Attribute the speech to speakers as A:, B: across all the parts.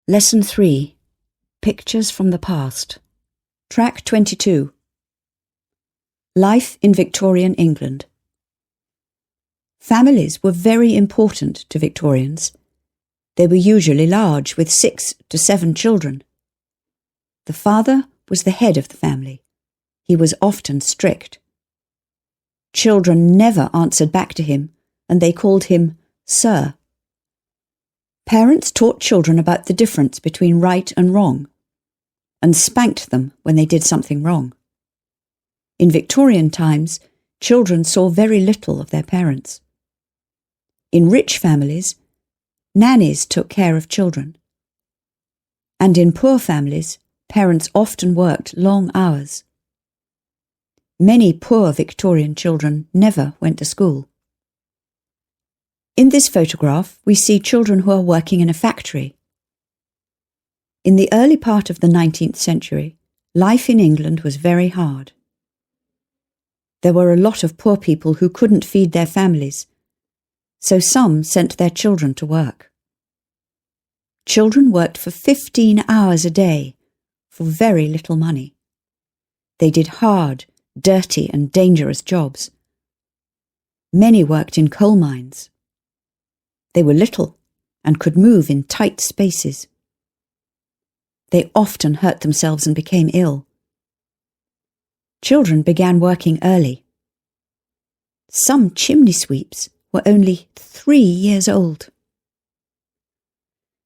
A: Lesson 3. Pictures from the Past. Track 22. Life in Victorian England. Families were very important to Victorians. They were usually large, with 6 to 7 children. The father was the head of the family. He was often strict. Children never answered back to him, and they called him Sir. Parents taught children about the difference between right and wrong, and spanked them when they did something wrong. In Victorian times, children saw very little of their parents. In rich families, nannies took care of children. And in poor families, parents often worked long hours. Many poor Victorian children never went to school. In this photograph, we see children who are working in a factory. In the early part of the 19th century, life in England was very hard. There were a lot of poor people who couldn't feed their families, so some sent their children to work. Children worked for 15 hours a day for very little money. They did hard, dirty and dangerous jobs. Many worked in coal mines. They were little and could move in tight spaces. They often hurt themselves and became ill. Children began working early. Some chimney sweeps were only 3 years old.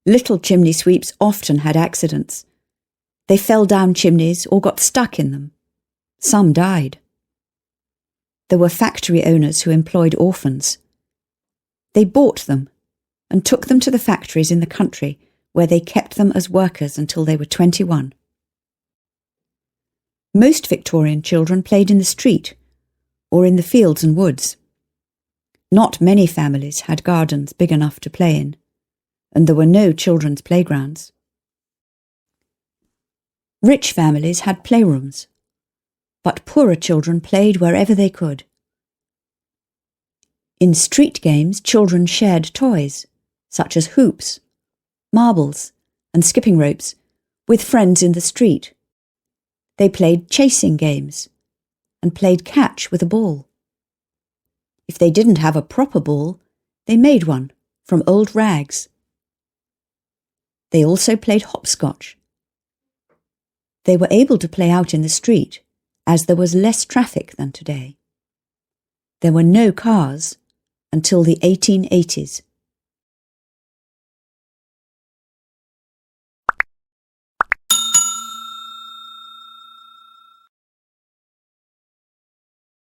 A: Little chimney sweeps often had accidents. They fell down chimneys or got stuck in them. Some died. There were factory owners who employed orphans. They bought them and took them to the factories in the country, where they kept them as workers until they were 21. Most Victorian children played in the street or in the fields and woods. Not many families had gardens big enough to play in, and there were no children's playgrounds. Rich families had playrooms, but poorer children played wherever they could. In street games, children shared toys, such as hoops, marbles, and skipping ropes, with friends in the street. They played chasing games and played catch with a ball. If they didn't have a proper ball, they made one from old rags. They also played hopscotch. They were able to play out in the street, as there was less traffic than today. There were no cars until the 1880s.